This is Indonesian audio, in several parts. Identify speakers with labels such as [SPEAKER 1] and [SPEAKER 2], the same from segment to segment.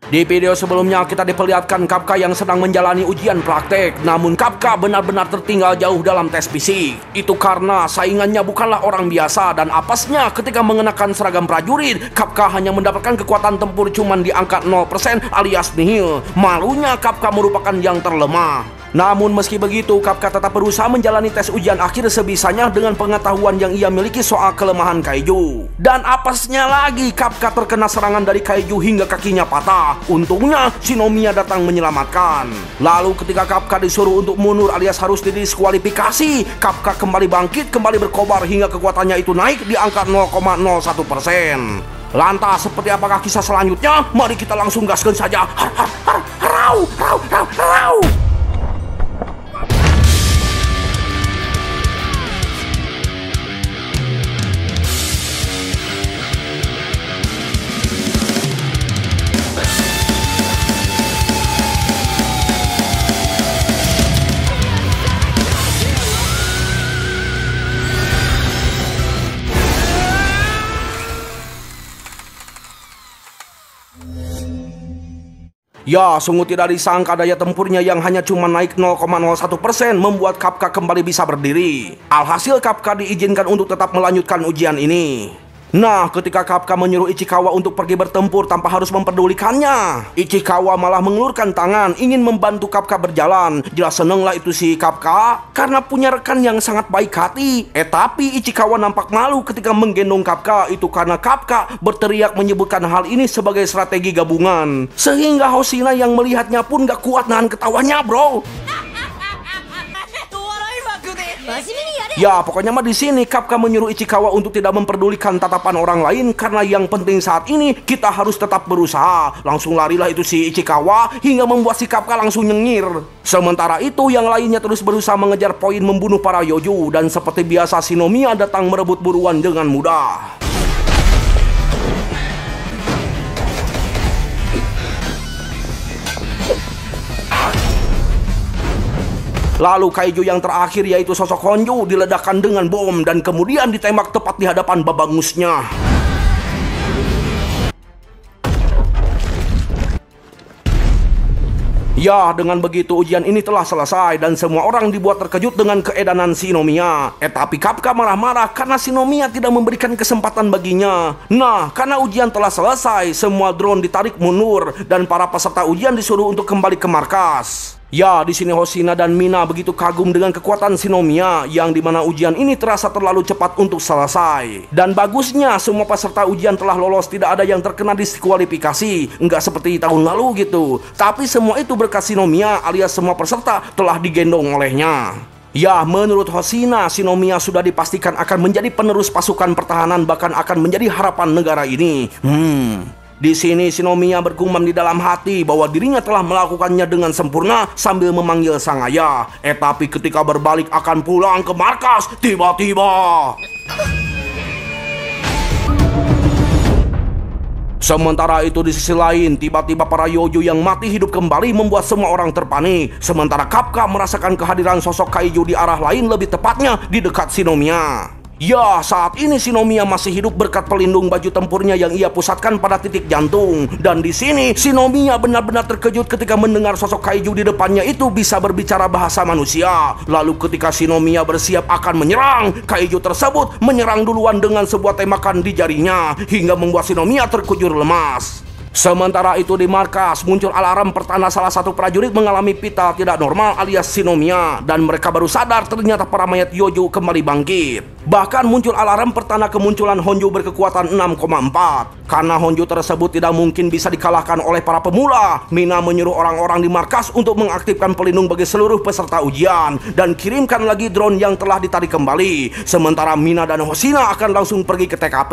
[SPEAKER 1] Di video sebelumnya kita diperlihatkan Kapka yang sedang menjalani ujian praktek. Namun Kapka benar-benar tertinggal jauh dalam tes fisik. Itu karena saingannya bukanlah orang biasa. Dan apesnya ketika mengenakan seragam prajurit, Kapka hanya mendapatkan kekuatan tempur cuman di angka 0% alias nihil. Malunya Kapka merupakan yang terlemah. Namun meski begitu, Kapka tetap berusaha menjalani tes ujian akhir sebisanya dengan pengetahuan yang ia miliki soal kelemahan Kaiju. Dan apesnya lagi, Kapka terkena serangan dari Kaiju hingga kakinya patah. Untungnya, Shinomiya datang menyelamatkan. Lalu ketika Kapka disuruh untuk mundur alias harus didiskualifikasi, Kapka kembali bangkit, kembali berkobar hingga kekuatannya itu naik di angka 0,01%. Lantas, seperti apakah kisah selanjutnya? Mari kita langsung gaskan saja. Rau. Ya, sungguh tidak disangka daya tempurnya yang hanya cuma naik 0,01% membuat Kapka kembali bisa berdiri. Alhasil Kapka diizinkan untuk tetap melanjutkan ujian ini. Nah, ketika Kapka menyuruh Ichikawa untuk pergi bertempur tanpa harus memperdulikannya, Ichikawa malah mengulurkan tangan ingin membantu Kapka berjalan. Jelas senenglah itu si Kapka karena punya rekan yang sangat baik hati. Tapi Ichikawa nampak malu ketika menggendong Kapka. Itu karena Kapka berteriak menyebutkan hal ini sebagai strategi gabungan. Sehingga Hoshina yang melihatnya pun gak kuat nahan ketawanya, bro. Ya, pokoknya mah di sini Kapka menyuruh Ichikawa untuk tidak memperdulikan tatapan orang lain karena yang penting saat ini kita harus tetap berusaha. Langsung larilah itu si Ichikawa hingga membuat si Kapka langsung nyengir. Sementara itu yang lainnya terus berusaha mengejar poin membunuh para Yoju dan seperti biasa Shinomiya datang merebut buruan dengan mudah. Lalu Kaiju yang terakhir yaitu sosok Honju diledakkan dengan bom dan kemudian ditembak tepat di hadapan babangusnya. Ya, dengan begitu ujian ini telah selesai dan semua orang dibuat terkejut dengan keedanan Shinomiya. Tapi Kapka marah-marah karena Shinomiya tidak memberikan kesempatan baginya. Nah, karena ujian telah selesai, semua drone ditarik mundur dan para peserta ujian disuruh untuk kembali ke markas. Ya, di sini Hoshina dan Mina begitu kagum dengan kekuatan Shinomiya yang dimana ujian ini terasa terlalu cepat untuk selesai. Dan bagusnya semua peserta ujian telah lolos, tidak ada yang terkena diskualifikasi, nggak seperti tahun lalu gitu. Tapi semua itu berkat Shinomiya alias semua peserta telah digendong olehnya. Ya, menurut Hoshina, Shinomiya sudah dipastikan akan menjadi penerus pasukan pertahanan, bahkan akan menjadi harapan negara ini. Di sini Shinomiya bergumam di dalam hati bahwa dirinya telah melakukannya dengan sempurna sambil memanggil sang ayah. Tapi ketika berbalik akan pulang ke markas, tiba-tiba sementara itu di sisi lain, tiba-tiba para Yoju yang mati hidup kembali membuat semua orang terpanik. Sementara Kapka merasakan kehadiran sosok Kaiju di arah lain, lebih tepatnya di dekat Shinomiya. Ya, saat ini Shinomiya masih hidup berkat pelindung baju tempurnya yang ia pusatkan pada titik jantung. Dan di sini Shinomiya benar-benar terkejut ketika mendengar sosok Kaiju di depannya itu bisa berbicara bahasa manusia. Lalu ketika Shinomiya bersiap akan menyerang, Kaiju tersebut menyerang duluan dengan sebuah tembakan di jarinya hingga membuat Shinomiya terkujur lemas. Sementara itu di markas muncul alarm pertanda salah satu prajurit mengalami pita tidak normal alias Shinomiya, dan mereka baru sadar ternyata para mayat Yoju kembali bangkit. Bahkan muncul alarm pertanda kemunculan Honju berkekuatan 6,4. Karena Honju tersebut tidak mungkin bisa dikalahkan oleh para pemula, Mina menyuruh orang-orang di markas untuk mengaktifkan pelindung bagi seluruh peserta ujian dan kirimkan lagi drone yang telah ditarik kembali. Sementara Mina dan Hoshina akan langsung pergi ke TKP.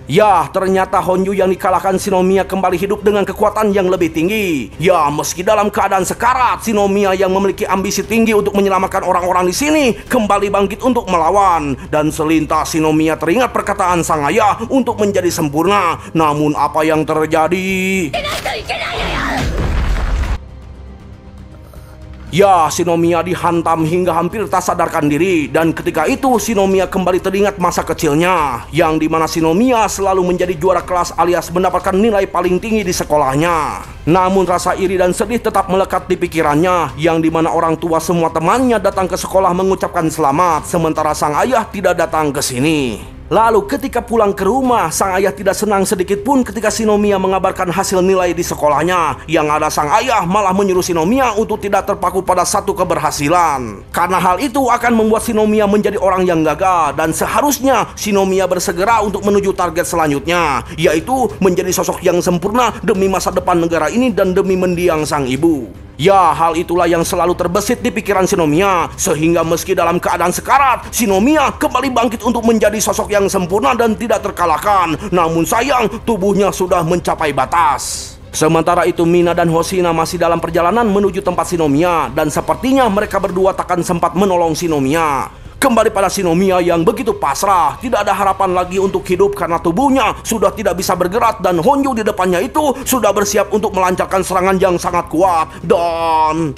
[SPEAKER 1] Ya, ternyata Honju yang dikalahkan Shinomiya kembali hidup dengan kekuatan yang lebih tinggi. Ya, meski dalam keadaan sekarat, Shinomiya yang memiliki ambisi tinggi untuk menyelamatkan orang-orang di sini kembali bangkit untuk melawan. Dan selintas Shinomiya teringat perkataan sang ayah untuk menjadi sempurna. Namun apa yang terjadi? Ya, Shinomiya dihantam hingga hampir tak sadarkan diri. Dan ketika itu Shinomiya kembali teringat masa kecilnya, yang dimana Shinomiya selalu menjadi juara kelas alias mendapatkan nilai paling tinggi di sekolahnya. Namun rasa iri dan sedih tetap melekat di pikirannya, yang dimana orang tua semua temannya datang ke sekolah mengucapkan selamat, sementara sang ayah tidak datang ke sini. Lalu ketika pulang ke rumah, sang ayah tidak senang sedikit pun ketika Shinomiya mengabarkan hasil nilai di sekolahnya. Yang ada sang ayah malah menyuruh Shinomiya untuk tidak terpaku pada satu keberhasilan, karena hal itu akan membuat Shinomiya menjadi orang yang gagal. Dan seharusnya Shinomiya bersegera untuk menuju target selanjutnya, yaitu menjadi sosok yang sempurna demi masa depan negara ini dan demi mendiang sang ibu. Ya, hal itulah yang selalu terbesit di pikiran Shinomiya, sehingga meski dalam keadaan sekarat, Shinomiya kembali bangkit untuk menjadi sosok yang sempurna dan tidak terkalahkan. Namun sayang, tubuhnya sudah mencapai batas. Sementara itu Mina dan Hoshina masih dalam perjalanan menuju tempat Shinomiya, dan sepertinya mereka berdua takkan sempat menolong Shinomiya. Kembali pada Shinomiya yang begitu pasrah, tidak ada harapan lagi untuk hidup karena tubuhnya sudah tidak bisa bergerak, dan Honju di depannya itu sudah bersiap untuk melancarkan serangan yang sangat kuat. Dan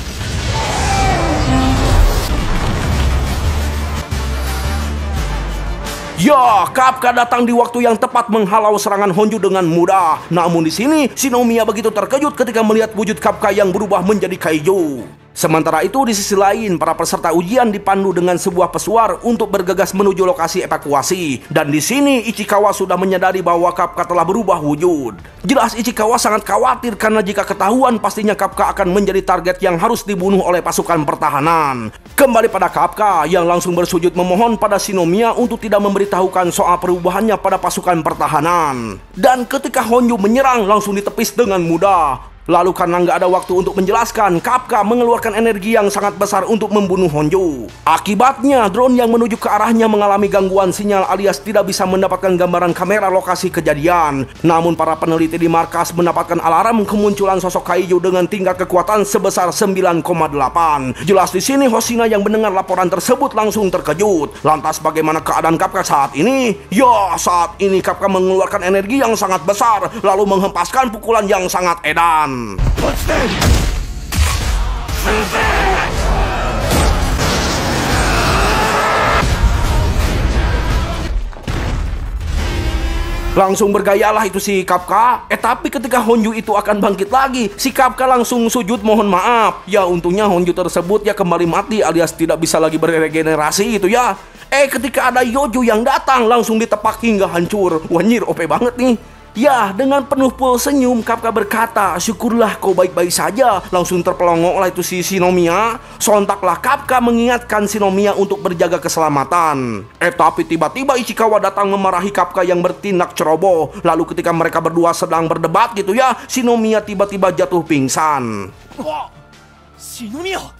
[SPEAKER 1] ya, Kafka datang di waktu yang tepat menghalau serangan Honju dengan mudah. Namun di sini Shinomiya begitu terkejut ketika melihat wujud Kafka yang berubah menjadi kaiju. Sementara itu di sisi lain, para peserta ujian dipandu dengan sebuah pesuar untuk bergegas menuju lokasi evakuasi. Dan di sini Ichikawa sudah menyadari bahwa Kafka telah berubah wujud. Jelas Ichikawa sangat khawatir karena jika ketahuan pastinya Kafka akan menjadi target yang harus dibunuh oleh pasukan pertahanan. Kembali pada Kafka yang langsung bersujud memohon pada Shinomiya untuk tidak memberitahukan soal perubahannya pada pasukan pertahanan. Dan ketika Honju menyerang, langsung ditepis dengan mudah. Lalu karena nggak ada waktu untuk menjelaskan, Kafka mengeluarkan energi yang sangat besar untuk membunuh Honju. Akibatnya drone yang menuju ke arahnya mengalami gangguan sinyal alias tidak bisa mendapatkan gambaran kamera lokasi kejadian. Namun para peneliti di markas mendapatkan alarm kemunculan sosok kaiju dengan tingkat kekuatan sebesar 9,8. Jelas di sini Hoshina yang mendengar laporan tersebut langsung terkejut. Lantas bagaimana keadaan Kafka saat ini? Ya, saat ini Kafka mengeluarkan energi yang sangat besar lalu menghempaskan pukulan yang sangat edan. Langsung bergayalah itu si Kafka. Tapi ketika Honju itu akan bangkit lagi, si Kafka langsung sujud mohon maaf. Ya, untungnya Honju tersebut ya kembali mati alias tidak bisa lagi beregenerasi gitu ya. Ketika ada Yojo yang datang, langsung ditepak hingga hancur. Wanyir, OP banget nih. Ya, dengan penuh pul senyum, Kafka berkata, syukurlah kau baik-baik saja. Langsung terpelongok lah itu si Shinomiya. Sontaklah Kafka mengingatkan Shinomiya untuk berjaga keselamatan. Tapi tiba-tiba Ichikawa datang memarahi Kafka yang bertindak ceroboh. Lalu ketika mereka berdua sedang berdebat gitu ya, Shinomiya tiba-tiba jatuh pingsan.
[SPEAKER 2] Shinomiya.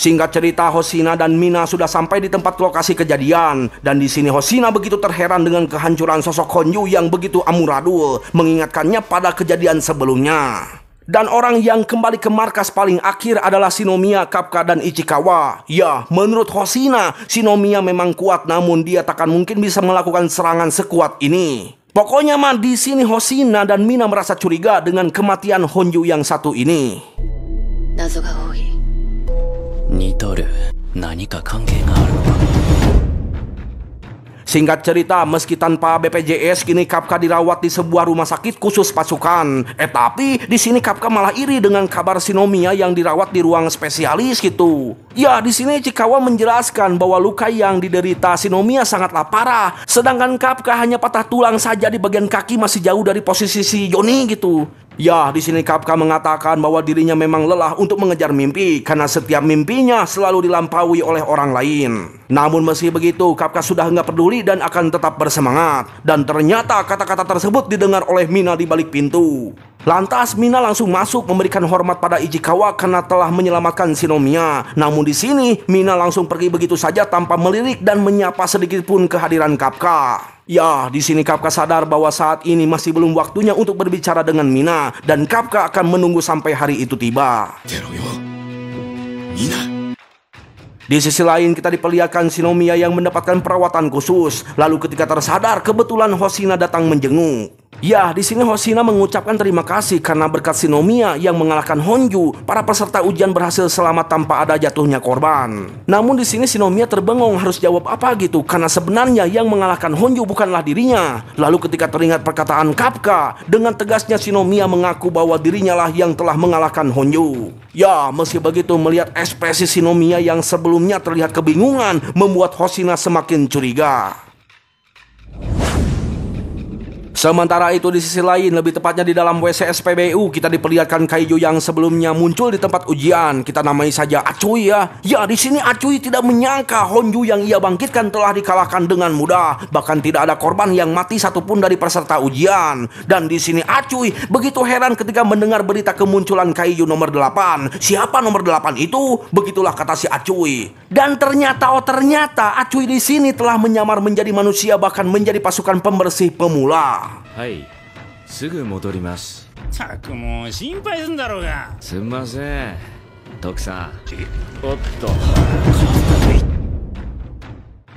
[SPEAKER 1] Singkat cerita, Hoshina dan Mina sudah sampai di tempat lokasi kejadian. Dan di sini Hoshina begitu terheran dengan kehancuran sosok Honju yang begitu amburadul, mengingatkannya pada kejadian sebelumnya. Dan orang yang kembali ke markas paling akhir adalah Shinomiya, Kafka, dan Ichikawa. Ya, menurut Hoshina, Shinomiya memang kuat, namun dia takkan mungkin bisa melakukan serangan sekuat ini. Pokoknya mah di sini Hoshina dan Mina merasa curiga dengan kematian Honju yang satu ini. Singkat cerita, meski tanpa BPJS, kini Kafka dirawat di sebuah rumah sakit khusus pasukan. Tapi di sini Kafka malah iri dengan kabar Shinomiya yang dirawat di ruang spesialis gitu. Ya, di sini Ichikawa menjelaskan bahwa luka yang diderita Shinomiya sangatlah parah, sedangkan Kafka hanya patah tulang saja di bagian kaki, masih jauh dari posisi si Johnny gitu. Ya, di sini Kafka mengatakan bahwa dirinya memang lelah untuk mengejar mimpi karena setiap mimpinya selalu dilampaui oleh orang lain. Namun meski begitu, Kafka sudah nggak peduli dan akan tetap bersemangat. Dan ternyata kata-kata tersebut didengar oleh Mina di balik pintu. Lantas Mina langsung masuk memberikan hormat pada Ichikawa karena telah menyelamatkan Shinomiya. Namun di sini Mina langsung pergi begitu saja tanpa melirik dan menyapa sedikit pun kehadiran Kafka. Ya, di sini Kafka sadar bahwa saat ini masih belum waktunya untuk berbicara dengan Mina, dan Kafka akan menunggu sampai hari itu tiba. Di sisi lain kita diperlihatkan Shinomiya yang mendapatkan perawatan khusus. Lalu ketika tersadar, kebetulan Hoshina datang menjenguk. Ya, di sini Hoshina mengucapkan terima kasih karena berkat Shinomiya yang mengalahkan Honju, para peserta ujian berhasil selamat tanpa ada jatuhnya korban. Namun di sini Shinomiya terbengong harus jawab apa gitu karena sebenarnya yang mengalahkan Honju bukanlah dirinya. Lalu ketika teringat perkataan Kafka, dengan tegasnya Shinomiya mengaku bahwa dirinya lah yang telah mengalahkan Honju. Ya, meski begitu melihat ekspresi Shinomiya yang sebelumnya terlihat kebingungan membuat Hoshina semakin curiga. Sementara itu di sisi lain, lebih tepatnya di dalam WC SPBU, kita diperlihatkan Kaiju yang sebelumnya muncul di tempat ujian. Kita namai saja Acuy ya. Ya, di sini Acuy tidak menyangka Honju yang ia bangkitkan telah dikalahkan dengan mudah. Bahkan tidak ada korban yang mati satupun dari peserta ujian. Dan di sini Acuy begitu heran ketika mendengar berita kemunculan Kaiju nomor 8. Siapa nomor 8 itu? Begitulah kata si Acuy. Dan ternyata Acuy di sini telah menyamar menjadi manusia, bahkan menjadi pasukan pembersih pemula.
[SPEAKER 2] はい、すぐ戻ります。
[SPEAKER 3] たくもう心配すんだろうが。
[SPEAKER 2] すんません、徳さん。おっと。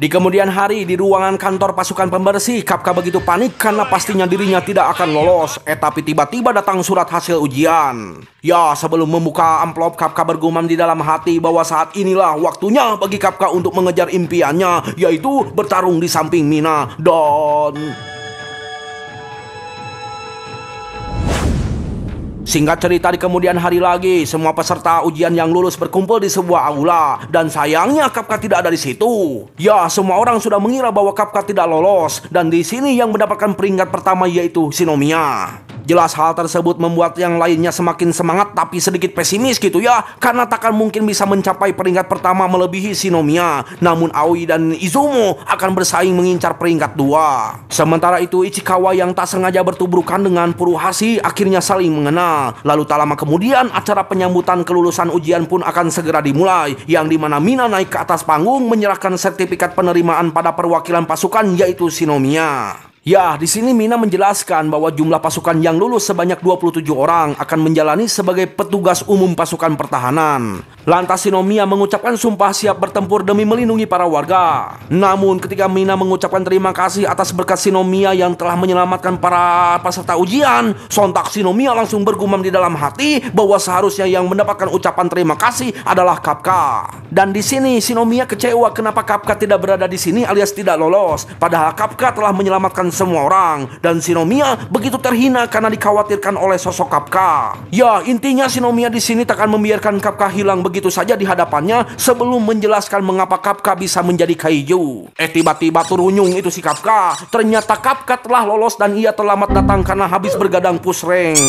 [SPEAKER 1] Di kemudian hari, di ruangan kantor pasukan pembersih, Kafka begitu panik karena pastinya dirinya tidak akan lolos. Tapi tiba-tiba datang surat hasil ujian. Ya, sebelum membuka amplop, Kafka bergumam di dalam hati bahwa saat inilah waktunya bagi Kafka untuk mengejar impiannya, yaitu bertarung di samping Mina. Dan singkat cerita, di kemudian hari lagi, semua peserta ujian yang lulus berkumpul di sebuah aula. Dan sayangnya Kafka tidak ada di situ. Ya, semua orang sudah mengira bahwa Kafka tidak lolos. Dan di sini yang mendapatkan peringkat pertama yaitu Shinomiya. Jelas hal tersebut membuat yang lainnya semakin semangat tapi sedikit pesimis gitu ya, karena takkan mungkin bisa mencapai peringkat pertama melebihi Shinomiya. Namun Aoi dan Izumo akan bersaing mengincar peringkat 2. Sementara itu Ichikawa yang tak sengaja bertubrukan dengan Furuhashi akhirnya saling mengenal. Lalu tak lama kemudian acara penyambutan kelulusan ujian pun akan segera dimulai, yang dimana Mina naik ke atas panggung menyerahkan sertifikat penerimaan pada perwakilan pasukan yaitu Shinomiya. Ya, di sini Mina menjelaskan bahwa jumlah pasukan yang lulus sebanyak 27 orang akan menjalani sebagai petugas umum pasukan pertahanan. Lantas Shinomiya mengucapkan sumpah siap bertempur demi melindungi para warga. Namun ketika Mina mengucapkan terima kasih atas berkat Shinomiya yang telah menyelamatkan para peserta ujian, sontak Shinomiya langsung bergumam di dalam hati bahwa seharusnya yang mendapatkan ucapan terima kasih adalah Kafka. Dan di sini Shinomiya kecewa kenapa Kafka tidak berada di sini alias tidak lolos, padahal Kafka telah menyelamatkan semua orang. Dan Shinomiya begitu terhina karena dikhawatirkan oleh sosok Kafka. Ya, intinya Shinomiya di sini takkan membiarkan Kafka hilang begitu saja di hadapannya sebelum menjelaskan mengapa Kafka bisa menjadi kaiju. Tiba-tiba turunyung itu si Kafka. Ternyata Kafka telah lolos dan ia terlambat datang karena habis bergadang push rank.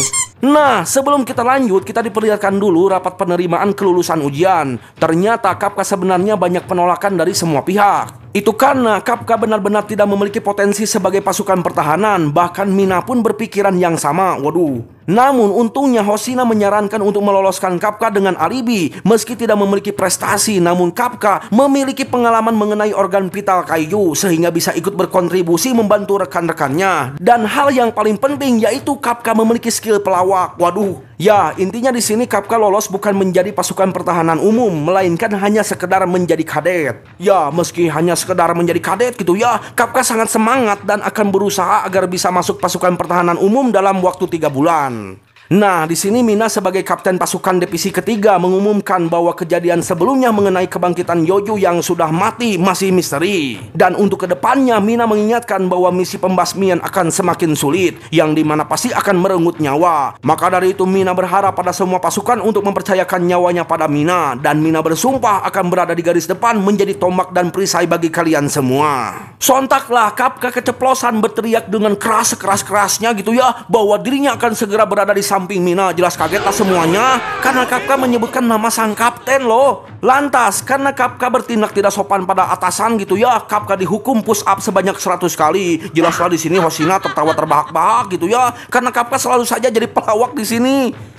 [SPEAKER 1] Nah, sebelum kita lanjut, kita diperlihatkan dulu rapat penerimaan kelulusan ujian. Ternyata Kafka sebenarnya banyak penolakan dari semua pihak. Itu karena Kafka benar-benar tidak memiliki potensi sebagai pasukan pertahanan. Bahkan Mina pun berpikiran yang sama. Waduh. Namun untungnya Hoshina menyarankan untuk meloloskan Kafka dengan alibi. Meski tidak memiliki prestasi, namun Kafka memiliki pengalaman mengenai organ vital kaiju sehingga bisa ikut berkontribusi membantu rekan-rekannya. Dan hal yang paling penting yaitu Kafka memiliki skill pelawak. Waduh. Ya, intinya di sini Kafka lolos bukan menjadi pasukan pertahanan umum, melainkan hanya sekedar menjadi kadet. Ya, meski hanya sekedar menjadi kadet gitu ya, Kafka sangat semangat dan akan berusaha agar bisa masuk pasukan pertahanan umum dalam waktu 3 bulan. Nah, di sini Mina sebagai kapten pasukan divisi ketiga mengumumkan bahwa kejadian sebelumnya mengenai kebangkitan Yoju yang sudah mati masih misteri. Dan untuk kedepannya Mina mengingatkan bahwa misi pembasmian akan semakin sulit, yang dimana pasti akan merenggut nyawa. Maka dari itu Mina berharap pada semua pasukan untuk mempercayakan nyawanya pada Mina. Dan Mina bersumpah akan berada di garis depan menjadi tombak dan perisai bagi kalian semua. Sontaklah Kafka keceplosan berteriak dengan keras-kerasnya gitu ya, bahwa dirinya akan segera berada di samping Mina. Jelas kagetlah semuanya karena Kafka menyebutkan nama sang kapten loh. Lantas karena Kafka bertindak tidak sopan pada atasan gitu ya, Kafka dihukum push up sebanyak 100 kali. Jelaslah di sini Hoshina tertawa terbahak-bahak gitu ya, karena Kafka selalu saja jadi pelawak di sini.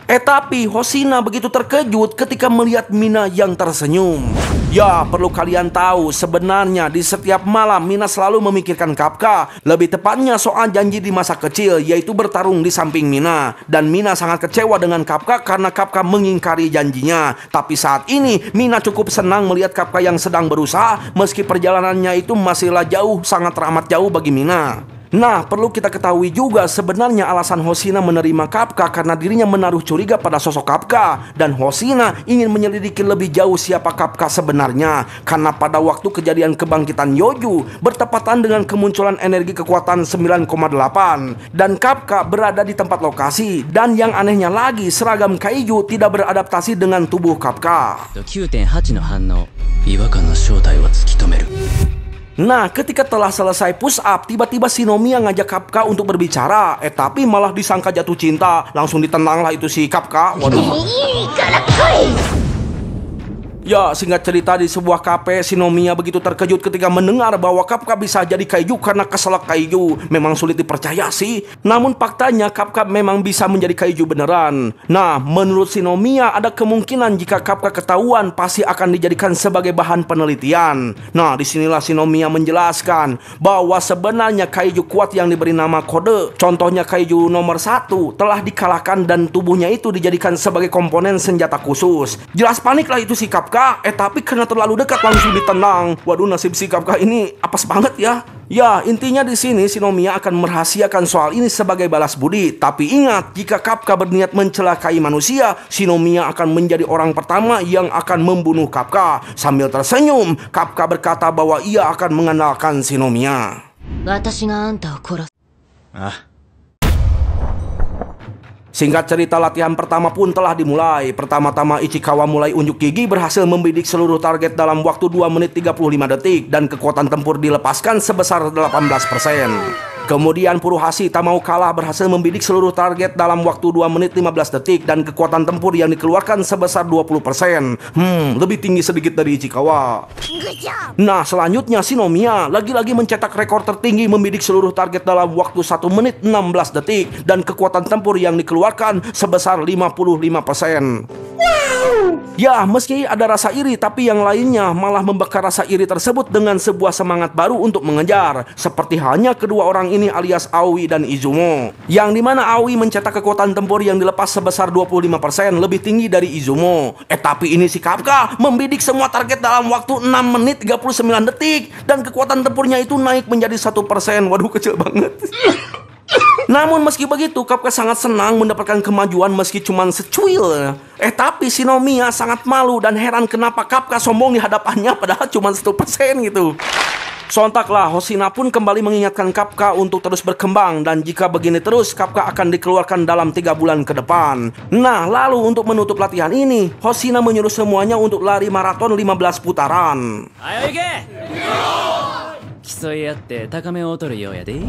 [SPEAKER 1] Tapi Hoshina begitu terkejut ketika melihat Mina yang tersenyum. Ya, perlu kalian tahu, sebenarnya di setiap malam Mina selalu memikirkan Kafka. Lebih tepatnya soal janji di masa kecil, yaitu bertarung di samping Mina. Dan Mina sangat kecewa dengan Kafka karena Kafka mengingkari janjinya. Tapi saat ini Mina cukup senang melihat Kafka yang sedang berusaha, meski perjalanannya itu masihlah jauh, sangat teramat jauh bagi Mina. Nah, perlu kita ketahui juga sebenarnya alasan Hoshina menerima Kafka karena dirinya menaruh curiga pada sosok Kafka. Dan Hoshina ingin menyelidiki lebih jauh siapa Kafka sebenarnya. Karena pada waktu kejadian kebangkitan Yoju bertepatan dengan kemunculan energi kekuatan 9,8. Dan Kafka berada di tempat lokasi. Dan yang anehnya lagi, seragam Kaiju tidak beradaptasi dengan tubuh Kafka.
[SPEAKER 2] 9.8 の反応、違和感の正体を突き止める。
[SPEAKER 1] Nah, ketika telah selesai push up, tiba-tiba Shinomiya ngajak Kafka untuk berbicara. Tapi malah disangka jatuh cinta. Langsung ditendang lah itu si Kafka. Waduh. Ya, singkat cerita di sebuah kafe, Shinomiya begitu terkejut ketika mendengar bahwa Kafka bisa jadi kaiju karena keselak kaiju. Memang sulit dipercaya sih. Namun faktanya Kafka memang bisa menjadi kaiju beneran. Nah, menurut Shinomiya ada kemungkinan jika Kafka ketahuan pasti akan dijadikan sebagai bahan penelitian. Nah, disinilah Shinomiya menjelaskan bahwa sebenarnya kaiju kuat yang diberi nama kode, contohnya kaiju nomor 1, telah dikalahkan dan tubuhnya itu dijadikan sebagai komponen senjata khusus. Jelas panik lah itu si Kafka. Tapi karena terlalu dekat langsung ditendang. Waduh, nasib si Kafka ini apes banget ya. Ya, intinya di sini Shinomiya akan merahasiakan soal ini sebagai balas budi. Tapi ingat, jika Kafka berniat mencelakai manusia, Shinomiya akan menjadi orang pertama yang akan membunuh Kafka. Sambil tersenyum, Kafka berkata bahwa ia akan mengandalkan Shinomiya. Singkat cerita, latihan pertama pun telah dimulai. Pertama-tama Ichikawa mulai unjuk gigi berhasil membidik seluruh target dalam waktu 2 menit 35 detik. Dan kekuatan tempur dilepaskan sebesar 18%. Kemudian Furuhashi tak mau kalah berhasil membidik seluruh target dalam waktu 2 menit 15 detik. Dan kekuatan tempur yang dikeluarkan sebesar 20%. Lebih tinggi sedikit dari Ichikawa. Nah, selanjutnya Shinomiya lagi-lagi mencetak rekor tertinggi membidik seluruh target dalam waktu 1 menit 16 detik. Dan kekuatan tempur yang dikeluarkan sebesar 55%. Ya, meski ada rasa iri, tapi yang lainnya malah membakar rasa iri tersebut dengan sebuah semangat baru untuk mengejar. Seperti halnya kedua orang ini alias Aoi dan Izumo. Yang dimana Aoi mencetak kekuatan tempur yang dilepas sebesar 25% lebih tinggi dari Izumo. Tapi ini si Kafka membidik semua target dalam waktu 6 menit 39 detik. Dan kekuatan tempurnya itu naik menjadi 1%. Waduh, kecil banget. Namun meski begitu, Kafka sangat senang mendapatkan kemajuan meski cuma secuil. Tapi Shinomiya sangat malu dan heran kenapa Kafka sombong di hadapannya padahal cuma 1% gitu. Sontaklah Hoshina pun kembali mengingatkan Kafka untuk terus berkembang. Dan jika begini terus, Kafka akan dikeluarkan dalam 3 bulan ke depan. Nah, lalu untuk menutup latihan ini, Hoshina menyuruh semuanya untuk lari maraton 15 putaran.
[SPEAKER 2] Ayo ike! Kisoi yatte takame o toru you ya de.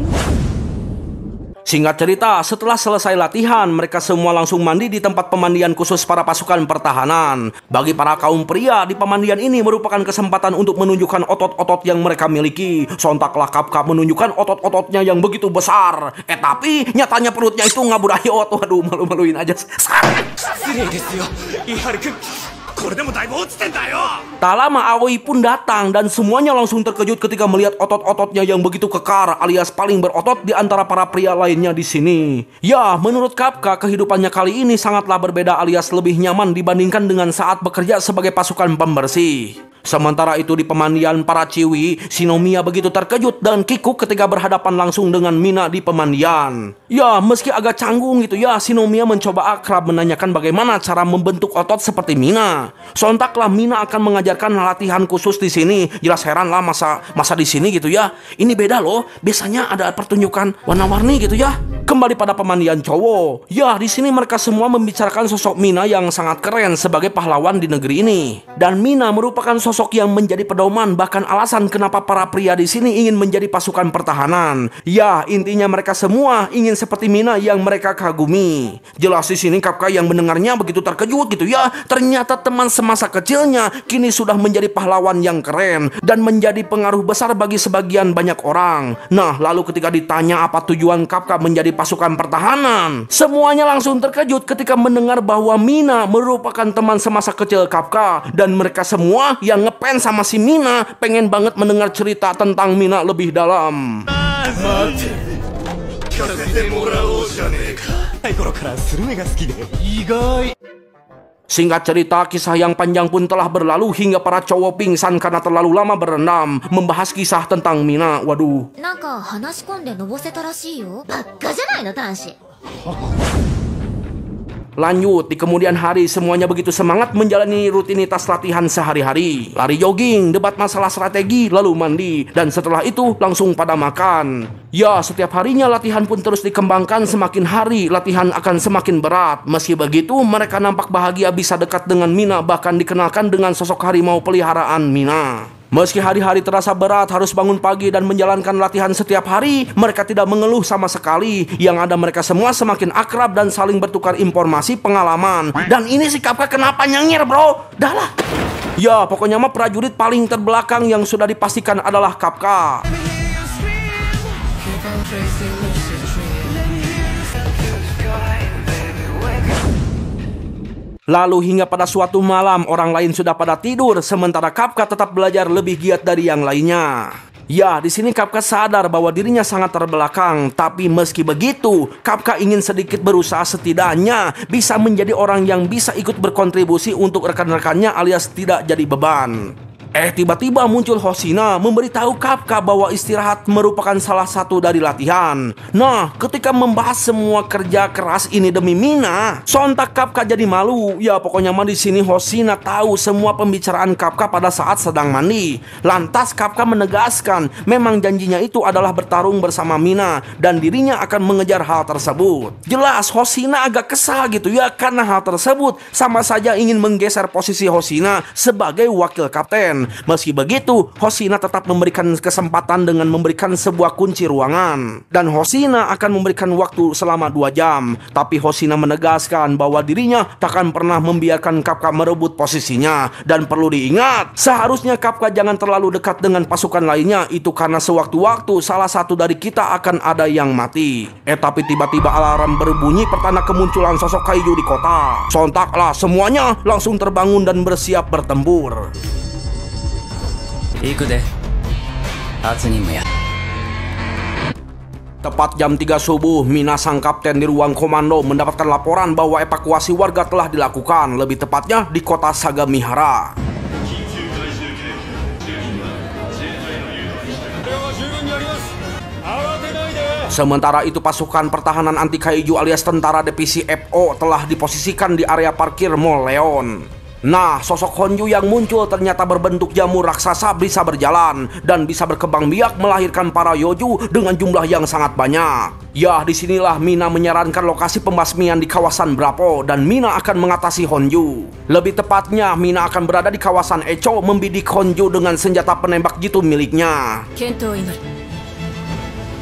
[SPEAKER 1] Singkat cerita, setelah selesai latihan, mereka semua langsung mandi di tempat pemandian khusus para pasukan pertahanan. Bagi para kaum pria, di pemandian ini merupakan kesempatan untuk menunjukkan otot-otot yang mereka miliki. Sontaklah Kafka menunjukkan otot-ototnya yang begitu besar. Tapi nyatanya perutnya itu ngaburayot. Waduh, malu-maluin aja. Tak lama Aoi pun datang dan semuanya langsung terkejut ketika melihat otot-ototnya yang begitu kekar alias paling berotot di antara para pria lainnya di sini. Ya, menurut Kafka kehidupannya kali ini sangatlah berbeda alias lebih nyaman dibandingkan dengan saat bekerja sebagai pasukan pembersih. Sementara itu di pemandian para ciwi, Shinomiya begitu terkejut dan kikuk ketika berhadapan langsung dengan Mina di pemandian. Ya, meski agak canggung gitu ya, Shinomiya mencoba akrab menanyakan bagaimana cara membentuk otot seperti Mina. Sontaklah Mina akan mengajarkan latihan khusus di sini. Jelas heran lah masa di sini gitu ya. Ini beda loh, biasanya ada pertunjukan warna-warni gitu ya. Kembali pada pemandian cowok. Ya, di sini mereka semua membicarakan sosok Mina yang sangat keren sebagai pahlawan di negeri ini. Dan Mina merupakan sosok yang menjadi pedoman bahkan alasan kenapa para pria di sini ingin menjadi pasukan pertahanan. Ya, intinya mereka semua ingin seperti Mina yang mereka kagumi. Jelas di sini Kafka yang mendengarnya begitu terkejut gitu ya. Ternyata teman semasa kecilnya kini sudah menjadi pahlawan yang keren dan menjadi pengaruh besar bagi sebagian banyak orang. Nah, lalu ketika ditanya apa tujuan Kafka menjadi pasukan pertahanan, semuanya langsung terkejut ketika mendengar bahwa Mina merupakan teman semasa kecil Kafka. Dan mereka semua yang ngefans sama si Mina pengen banget mendengar cerita tentang Mina lebih dalam. Singkat cerita, kisah yang panjang pun telah berlalu hingga para cowok pingsan karena terlalu lama berendam. Membahas kisah tentang Mina. Waduh.
[SPEAKER 4] なんか話し込んでのぼせたらしいよ。ばっかじゃないの男子。
[SPEAKER 1] Lanjut, di kemudian hari semuanya begitu semangat menjalani rutinitas latihan sehari-hari. Lari jogging, debat masalah strategi, lalu mandi. Dan setelah itu langsung pada makan. Ya, setiap harinya latihan pun terus dikembangkan. Semakin hari latihan akan semakin berat. Meski begitu, mereka nampak bahagia bisa dekat dengan Mina. Bahkan dikenalkan dengan sosok harimau peliharaan Mina. Meski hari-hari terasa berat, harus bangun pagi dan menjalankan latihan setiap hari, mereka tidak mengeluh sama sekali. Yang ada mereka semua semakin akrab dan saling bertukar informasi pengalaman. Dan ini si Kafka kenapa nyengir, bro? Dah lah. Ya, pokoknya mah prajurit paling terbelakang yang sudah dipastikan adalah Kafka. Lalu hingga pada suatu malam orang lain sudah pada tidur, sementara Kafka tetap belajar lebih giat dari yang lainnya. Ya, di sini Kafka sadar bahwa dirinya sangat terbelakang. Tapi meski begitu, Kafka ingin sedikit berusaha setidaknya bisa menjadi orang yang bisa ikut berkontribusi untuk rekan-rekannya alias tidak jadi beban. Tiba-tiba muncul Hoshina memberitahu Kafka bahwa istirahat merupakan salah satu dari latihan. Nah, ketika membahas semua kerja keras ini demi Mina, sontak Kafka jadi malu. Ya, pokoknya mah di sini Hoshina tahu semua pembicaraan Kafka pada saat sedang mandi. Lantas Kafka menegaskan memang janjinya itu adalah bertarung bersama Mina dan dirinya akan mengejar hal tersebut. Jelas Hoshina agak kesal gitu ya, karena hal tersebut sama saja ingin menggeser posisi Hoshina sebagai wakil kapten. Meski begitu, Hoshina tetap memberikan kesempatan dengan memberikan sebuah kunci ruangan. Dan Hoshina akan memberikan waktu selama 2 jam. Tapi Hoshina menegaskan bahwa dirinya takkan pernah membiarkan Kafka merebut posisinya. Dan perlu diingat, seharusnya Kafka jangan terlalu dekat dengan pasukan lainnya. Itu karena sewaktu-waktu salah satu dari kita akan ada yang mati. Tapi tiba-tiba alarm berbunyi pertanda kemunculan sosok kaiju di kota. Sontaklah semuanya langsung terbangun dan bersiap bertempur.
[SPEAKER 2] 行くで初任務や
[SPEAKER 1] Tepat jam 3 subuh, Mina sang kapten di ruang komando mendapatkan laporan bahwa evakuasi warga telah dilakukan, lebih tepatnya di kota Sagamihara. Sementara itu pasukan pertahanan anti kaiju alias tentara divisi FO telah diposisikan di area parkir Mall Leon. Nah, sosok Honju yang muncul ternyata berbentuk jamur raksasa bisa berjalan dan bisa berkembang biak melahirkan para Yoju dengan jumlah yang sangat banyak. Ya, disinilah Mina menyarankan lokasi pembasmian di kawasan Brapo dan Mina akan mengatasi Honju. Lebih tepatnya, Mina akan berada di kawasan Echo membidik Honju dengan senjata penembak jitu miliknya.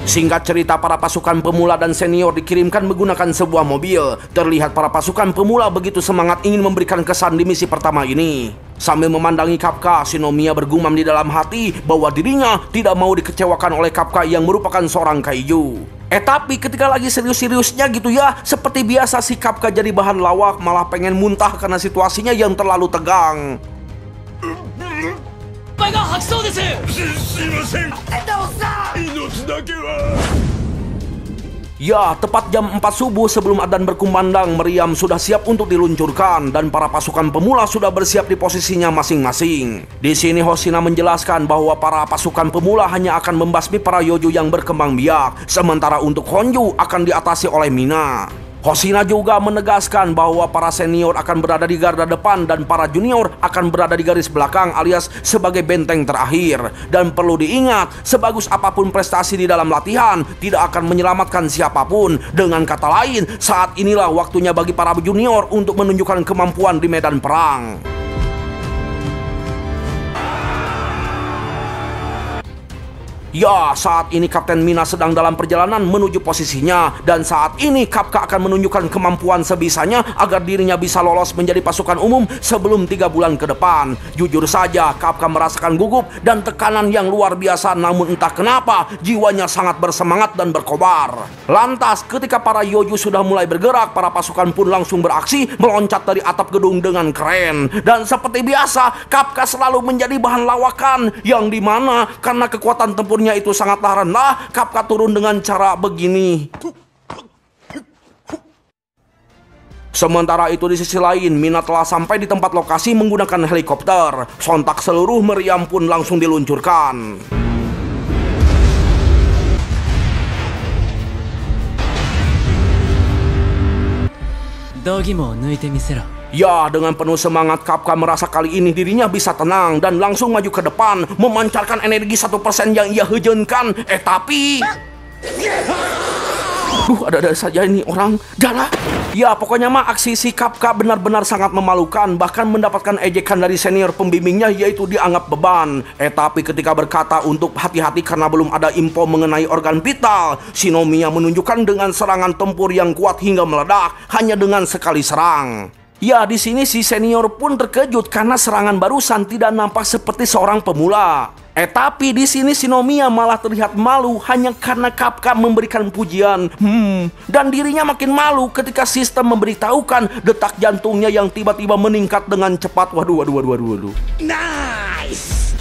[SPEAKER 1] Singkat cerita, para pasukan pemula dan senior dikirimkan menggunakan sebuah mobil. Terlihat para pasukan pemula begitu semangat ingin memberikan kesan di misi pertama ini. Sambil memandangi Kafka, Shinomiya bergumam di dalam hati bahwa dirinya tidak mau dikecewakan oleh Kafka yang merupakan seorang kaiju. Tapi ketika lagi serius-seriusnya gitu ya, seperti biasa si Kafka jadi bahan lawak, malah pengen muntah karena situasinya yang terlalu tegang. Ya, tepat jam 4 subuh sebelum adzan berkumandang, meriam sudah siap untuk diluncurkan dan para pasukan pemula sudah bersiap di posisinya masing-masing. Di sini Hoshina menjelaskan bahwa para pasukan pemula hanya akan membasmi para Yoju yang berkembang biak, sementara untuk Honju akan diatasi oleh Mina. Hoshina juga menegaskan bahwa para senior akan berada di garda depan dan para junior akan berada di garis belakang alias sebagai benteng terakhir. Dan perlu diingat, sebagus apapun prestasi di dalam latihan, tidak akan menyelamatkan siapapun. Dengan kata lain, saat inilah waktunya bagi para junior untuk menunjukkan kemampuan di medan perang. Ya, saat ini Kapten Mina sedang dalam perjalanan menuju posisinya. Dan saat ini Kafka akan menunjukkan kemampuan sebisanya agar dirinya bisa lolos menjadi pasukan umum sebelum 3 bulan ke depan. Jujur saja, Kafka merasakan gugup dan tekanan yang luar biasa. Namun entah kenapa, jiwanya sangat bersemangat dan berkobar. Lantas, ketika para Yoju sudah mulai bergerak, para pasukan pun langsung beraksi meloncat dari atap gedung dengan keren. Dan seperti biasa, Kafka selalu menjadi bahan lawakan. Yang dimana karena kekuatan tempurnya itu sangatlah rendah, Kafka turun dengan cara begini. Sementara itu di sisi lain, Mina telah sampai di tempat lokasi menggunakan helikopter. Sontak seluruh meriam pun langsung diluncurkan. Ya, dengan penuh semangat Kapka merasa kali ini dirinya bisa tenang dan langsung maju ke depan, memancarkan energi 1% yang ia hejenkan. Tapi ada saja ini orang darah. Ya, pokoknya mah aksi si Kapka benar-benar sangat memalukan, bahkan mendapatkan ejekan dari senior pembimbingnya, yaitu dianggap beban. Tapi ketika berkata untuk hati-hati karena belum ada info mengenai organ vital, Shinomiya menunjukkan dengan serangan tempur yang kuat hingga meledak hanya dengan sekali serang. Ya, di sini si senior pun terkejut karena serangan barusan tidak nampak seperti seorang pemula. Tapi di sini Shinomiya malah terlihat malu hanya karena Kapka memberikan pujian. Dan dirinya makin malu ketika sistem memberitahukan detak jantungnya yang tiba-tiba meningkat dengan cepat. Waduh.
[SPEAKER 3] Nice!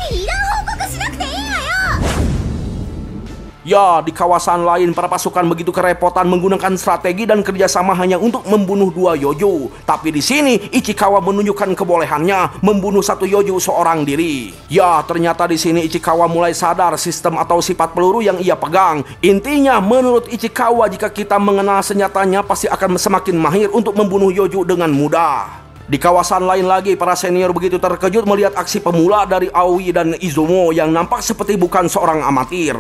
[SPEAKER 1] Ya, di kawasan lain para pasukan begitu kerepotan menggunakan strategi dan kerjasama hanya untuk membunuh 2 yojo. Tapi di sini Ichikawa menunjukkan kebolehannya membunuh 1 yojo seorang diri. Ya, ternyata di sini Ichikawa mulai sadar sistem atau sifat peluru yang ia pegang. Intinya, menurut Ichikawa, jika kita mengenal senjatanya pasti akan semakin mahir untuk membunuh yojo dengan mudah. Di kawasan lain lagi, para senior begitu terkejut melihat aksi pemula dari Aoi dan Izumo yang nampak seperti bukan seorang amatir.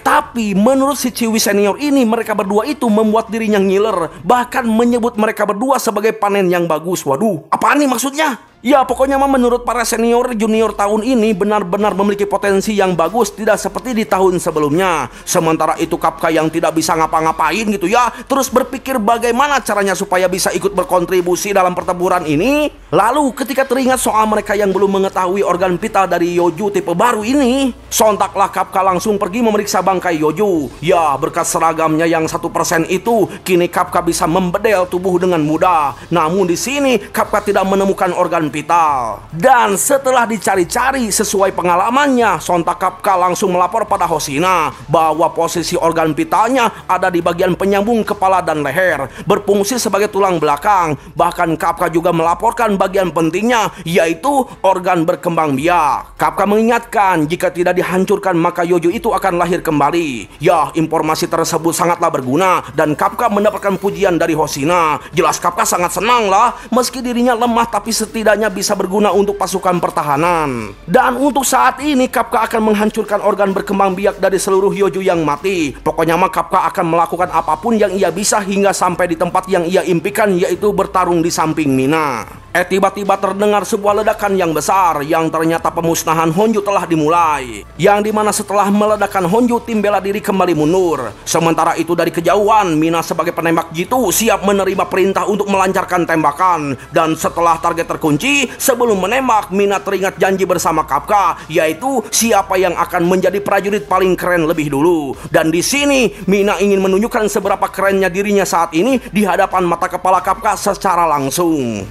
[SPEAKER 1] Tapi menurut si Chiwi senior ini, mereka berdua itu membuat dirinya ngiler, bahkan menyebut mereka berdua sebagai panen yang bagus. Waduh, apaan nih maksudnya? Ya, pokoknya mah menurut para senior, junior tahun ini benar-benar memiliki potensi yang bagus, tidak seperti di tahun sebelumnya. Sementara itu Kapka yang tidak bisa ngapa-ngapain gitu ya, terus berpikir bagaimana caranya supaya bisa ikut berkontribusi dalam pertempuran ini. Lalu ketika teringat soal mereka yang belum mengetahui organ vital dari yojo tipe baru ini, sontaklah Kapka langsung pergi memeriksa bangkai yojo. Ya, berkat seragamnya yang 1% itu, kini Kapka bisa membedel tubuh dengan mudah. Namun di sini Kapka tidak menemukan organ vital. Dan setelah dicari-cari sesuai pengalamannya, sontak Kapka langsung melapor pada Hoshina bahwa posisi organ vitalnya ada di bagian penyambung kepala dan leher, berfungsi sebagai tulang belakang. Bahkan Kapka juga melaporkan bagian pentingnya, yaitu organ berkembang biak. Kapka mengingatkan jika tidak dihancurkan maka yojo itu akan lahir kembali. Ya, informasi tersebut sangatlah berguna dan Kapka mendapatkan pujian dari Hoshina. Jelas Kapka sangat senang lah, meski dirinya lemah tapi setidaknya bisa berguna untuk pasukan pertahanan. Dan untuk saat ini Kapka akan menghancurkan organ berkembang biak dari seluruh yojo yang mati. Pokoknya mah Kapka akan melakukan apapun yang ia bisa hingga sampai di tempat yang ia impikan, yaitu bertarung di samping Mina. Tiba-tiba terdengar sebuah ledakan yang besar yang ternyata pemusnahan Honju telah dimulai. Yang dimana setelah meledakan Honju, tim bela diri kembali mundur. Sementara itu dari kejauhan, Mina sebagai penembak jitu siap menerima perintah untuk melancarkan tembakan. Dan setelah target terkunci, sebelum menembak, Mina teringat janji bersama Kapka, yaitu siapa yang akan menjadi prajurit paling keren lebih dulu. Dan di sini Mina ingin menunjukkan seberapa kerennya dirinya saat ini di hadapan mata kepala Kapka secara langsung.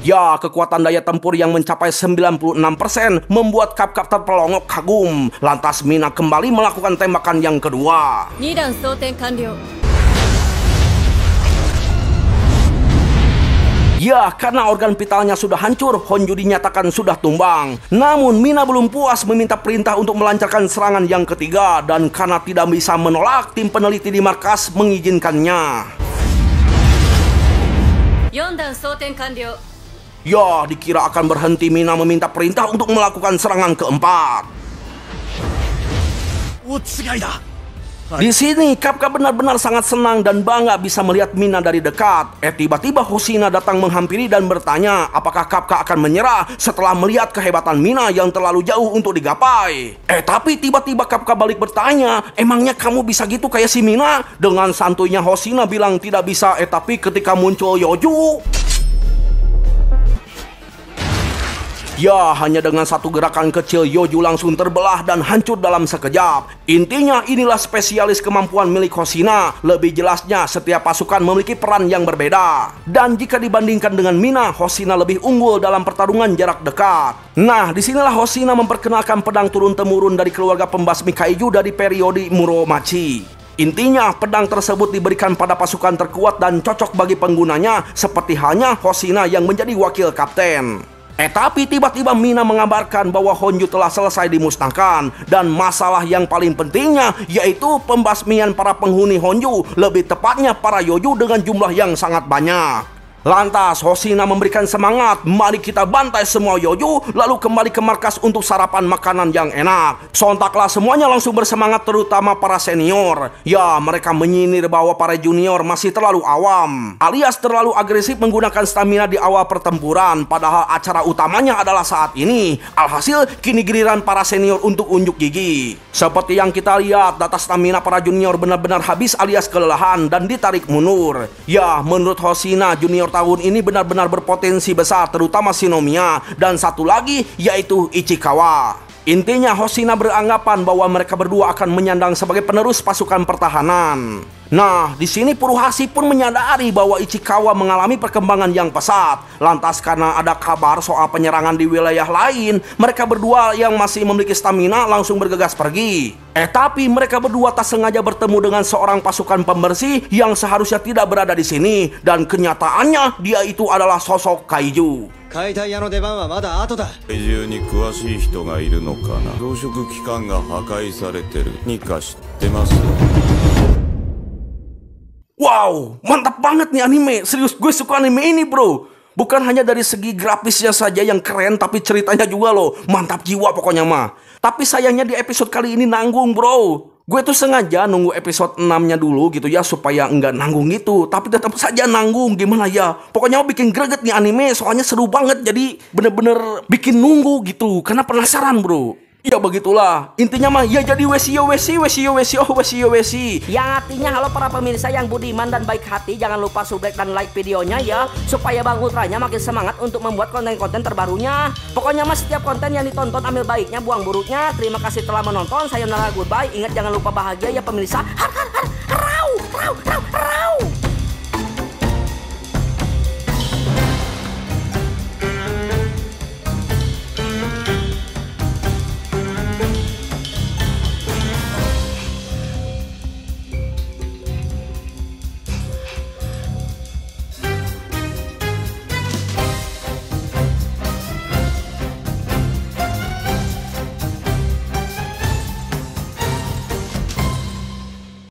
[SPEAKER 1] Ya, kekuatan daya tempur yang mencapai 96% membuat Kapka terpelongok kagum. Lantas Mina kembali melakukan tembakan yang kedua. Ya, karena organ vitalnya sudah hancur, Honju dinyatakan sudah tumbang. Namun Mina belum puas, meminta perintah untuk melancarkan serangan yang ketiga. Dan karena tidak bisa menolak, tim peneliti di markas mengizinkannya. Ya, dikira akan berhenti, Mina meminta perintah untuk melakukan serangan keempat. Di sini Kapka benar-benar sangat senang dan bangga bisa melihat Mina dari dekat. Tiba-tiba Hoshina datang menghampiri dan bertanya apakah Kapka akan menyerah setelah melihat kehebatan Mina yang terlalu jauh untuk digapai. Tapi tiba-tiba Kapka balik bertanya, emangnya kamu bisa gitu kayak si Mina? Dengan santuinya Hoshina bilang tidak bisa. Tapi ketika muncul Yoju, Ya, hanya dengan satu gerakan kecil Yoju langsung terbelah dan hancur dalam sekejap. Intinya inilah spesialis kemampuan milik Hoshina. Lebih jelasnya, setiap pasukan memiliki peran yang berbeda. Dan jika dibandingkan dengan Mina, Hoshina lebih unggul dalam pertarungan jarak dekat. Nah, disinilah Hoshina memperkenalkan pedang turun-temurun dari keluarga pembasmi kaiju dari periode Muromachi. Intinya, pedang tersebut diberikan pada pasukan terkuat dan cocok bagi penggunanya, seperti halnya Hoshina yang menjadi wakil kapten. Tapi tiba-tiba Mina mengabarkan bahwa Honju telah selesai dimusnahkan. Dan masalah yang paling pentingnya yaitu pembasmian para penghuni Honju, lebih tepatnya para Yoju dengan jumlah yang sangat banyak. Lantas Hoshina memberikan semangat, mari kita bantai semua Yoju, lalu kembali ke markas untuk sarapan makanan yang enak. Sontaklah semuanya langsung bersemangat, terutama para senior. Ya, mereka menyinir bahwa para junior masih terlalu awam, alias terlalu agresif menggunakan stamina di awal pertempuran, padahal acara utamanya adalah saat ini. Alhasil, kini giliran para senior untuk unjuk gigi. Seperti yang kita lihat, data stamina para junior benar-benar habis alias kelelahan dan ditarik mundur. Ya, menurut Hoshina, junior tahun ini benar-benar berpotensi besar, terutama Shinomiya, dan satu lagi yaitu Ichikawa. Intinya Hoshina beranggapan bahwa mereka berdua akan menyandang sebagai penerus pasukan pertahanan. Nah, di sini Furuhashi pun menyadari bahwa Ichikawa mengalami perkembangan yang pesat. Lantas karena ada kabar soal penyerangan di wilayah lain, mereka berdua yang masih memiliki stamina langsung bergegas pergi. Tapi mereka berdua tak sengaja bertemu dengan seorang pasukan pembersih yang seharusnya tidak berada di sini, dan kenyataannya dia itu adalah sosok kaiju.
[SPEAKER 5] 解体屋の出番はまだ後だ。
[SPEAKER 6] 怪獣に詳しい人がいるのかな。増殖器官が破壊されてる。ニカ知ってます？
[SPEAKER 1] Wow, mantap banget nih anime. Serius, gue suka anime ini, bro. Bukan hanya dari segi grafisnya saja yang keren, tapi ceritanya juga loh. Mantap jiwa pokoknya mah. Tapi sayangnya di episode kali ini nanggung, bro. Gue tuh sengaja nunggu episode 6-nya dulu gitu ya, supaya enggak nanggung gitu. Tapi tetap saja nanggung, gimana ya. Pokoknya bikin greget nih anime, soalnya seru banget. Jadi bener-bener bikin nunggu gitu, karena penasaran, bro. Ya begitulah, intinya mah ya jadi wesi.
[SPEAKER 7] Yang artinya halo para pemirsa yang budiman dan baik hati, jangan lupa subscribe dan like videonya ya, supaya Bang Ultranya makin semangat untuk membuat konten-konten terbarunya. Pokoknya mah setiap konten yang ditonton ambil baiknya, buang buruknya. Terima kasih telah menonton, sayonara, goodbye. Ingat jangan lupa bahagia ya pemirsa. Har, rau.